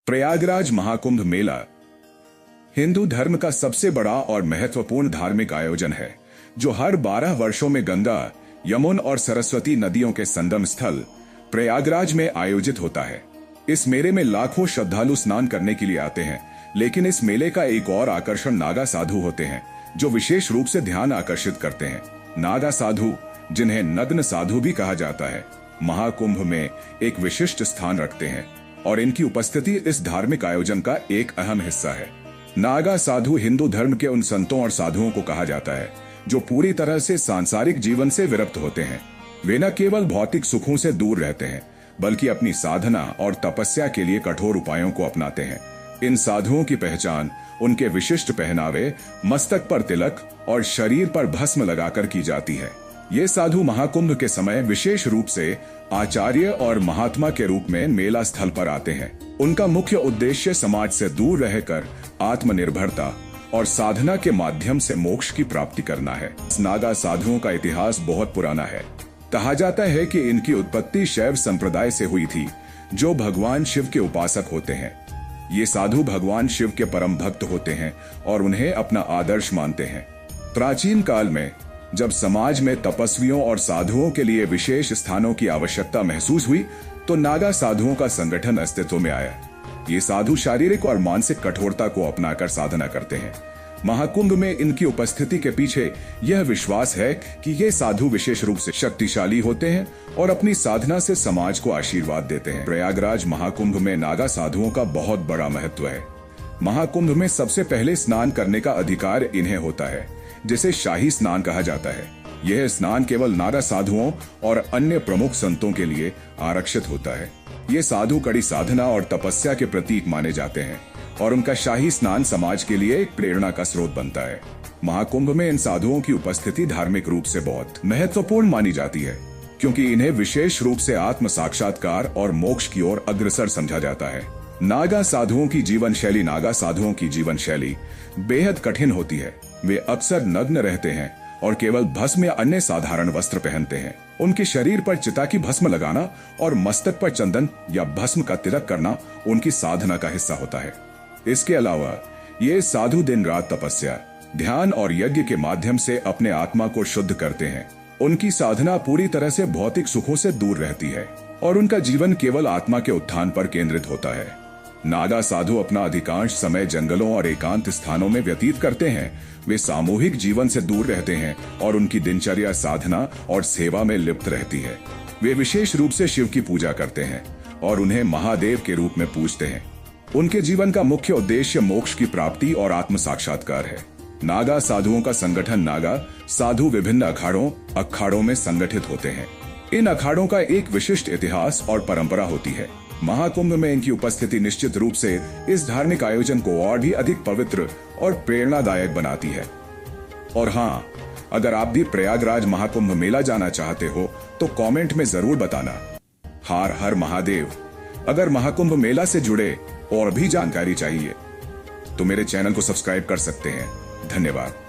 प्रयागराज महाकुंभ मेला हिंदू धर्म का सबसे बड़ा और महत्वपूर्ण धार्मिक आयोजन है जो हर 12 वर्षों में गंगा, यमुना और सरस्वती नदियों के संगम स्थल प्रयागराज में आयोजित होता है। इस मेले में लाखों श्रद्धालु स्नान करने के लिए आते हैं, लेकिन इस मेले का एक और आकर्षण नागा साधु होते हैं जो विशेष रूप से ध्यान आकर्षित करते हैं। नागा साधु, जिन्हें नग्न साधु भी कहा जाता है, महाकुंभ में एक विशिष्ट स्थान रखते हैं और इनकी उपस्थिति इस धार्मिक आयोजन का एक अहम हिस्सा है। नागा साधु हिंदू धर्म के उन संतों और साधुओं को कहा जाता है जो पूरी तरह से सांसारिक जीवन से विरक्त होते हैं। वे न केवल भौतिक सुखों से दूर रहते हैं, बल्कि अपनी साधना और तपस्या के लिए कठोर उपायों को अपनाते हैं। इन साधुओं की पहचान उनके विशिष्ट पहनावे, मस्तक पर तिलक और शरीर पर भस्म लगाकर की जाती है। ये साधु महाकुंभ के समय विशेष रूप से आचार्य और महात्मा के रूप में मेला स्थल पर आते हैं। उनका मुख्य उद्देश्य समाज से दूर रहकर आत्मनिर्भरता और साधना के माध्यम से मोक्ष की प्राप्ति करना है। नागा साधुओं का इतिहास बहुत पुराना है। कहा जाता है कि इनकी उत्पत्ति शैव संप्रदाय से हुई थी, जो भगवान शिव के उपासक होते हैं। ये साधु भगवान शिव के परम भक्त होते हैं और उन्हें अपना आदर्श मानते हैं। प्राचीन काल में जब समाज में तपस्वियों और साधुओं के लिए विशेष स्थानों की आवश्यकता महसूस हुई, तो नागा साधुओं का संगठन अस्तित्व में आया। ये साधु शारीरिक और मानसिक कठोरता को अपनाकर साधना करते हैं। महाकुंभ में इनकी उपस्थिति के पीछे यह विश्वास है कि ये साधु विशेष रूप से शक्तिशाली होते हैं और अपनी साधना से समाज को आशीर्वाद देते हैं। प्रयागराज महाकुंभ में नागा साधुओं का बहुत बड़ा महत्व है। महाकुंभ में सबसे पहले स्नान करने का अधिकार इन्हें होता है, जिसे शाही स्नान कहा जाता है। यह स्नान केवल नागा साधुओं और अन्य प्रमुख संतों के लिए आरक्षित होता है। ये साधु कड़ी साधना और तपस्या के प्रतीक माने जाते हैं और उनका शाही स्नान समाज के लिए एक प्रेरणा का स्रोत बनता है। महाकुंभ में इन साधुओं की उपस्थिति धार्मिक रूप से बहुत महत्वपूर्ण मानी जाती है, क्योंकि इन्हें विशेष रूप से आत्म साक्षात्कार और मोक्ष की ओर अग्रसर समझा जाता है। नागा साधुओं की जीवन शैली बेहद कठिन होती है। वे अक्सर नग्न रहते हैं और केवल भस्म या अन्य साधारण वस्त्र पहनते हैं। उनके शरीर पर चिता की भस्म लगाना और मस्तक पर चंदन या भस्म का तिलक करना उनकी साधना का हिस्सा होता है। इसके अलावा ये साधु दिन रात तपस्या, ध्यान और यज्ञ के माध्यम से अपने आत्मा को शुद्ध करते हैं। उनकी साधना पूरी तरह से भौतिक सुखों से दूर रहती है और उनका जीवन केवल आत्मा के उत्थान पर केंद्रित होता है। नागा साधु अपना अधिकांश समय जंगलों और एकांत स्थानों में व्यतीत करते हैं। वे सामूहिक जीवन से दूर रहते हैं और उनकी दिनचर्या साधना और सेवा में लिप्त रहती है। वे विशेष रूप से शिव की पूजा करते हैं और उन्हें महादेव के रूप में पूजते हैं। उनके जीवन का मुख्य उद्देश्य मोक्ष की प्राप्ति और आत्म साक्षात्कार है। नागा साधुओं का संगठन नागा साधु विभिन्न अखाड़ों में संगठित होते हैं। इन अखाड़ों का एक विशिष्ट इतिहास और परंपरा होती है। महाकुंभ में इनकी उपस्थिति निश्चित रूप से इस धार्मिक आयोजन को और भी अधिक पवित्र और प्रेरणादायक बनाती है। और हाँ, अगर आप भी प्रयागराज महाकुंभ मेला जाना चाहते हो तो कमेंट में जरूर बताना। हर हर महादेव। अगर महाकुंभ मेला से जुड़े और भी जानकारी चाहिए तो मेरे चैनल को सब्सक्राइब कर सकते हैं। धन्यवाद।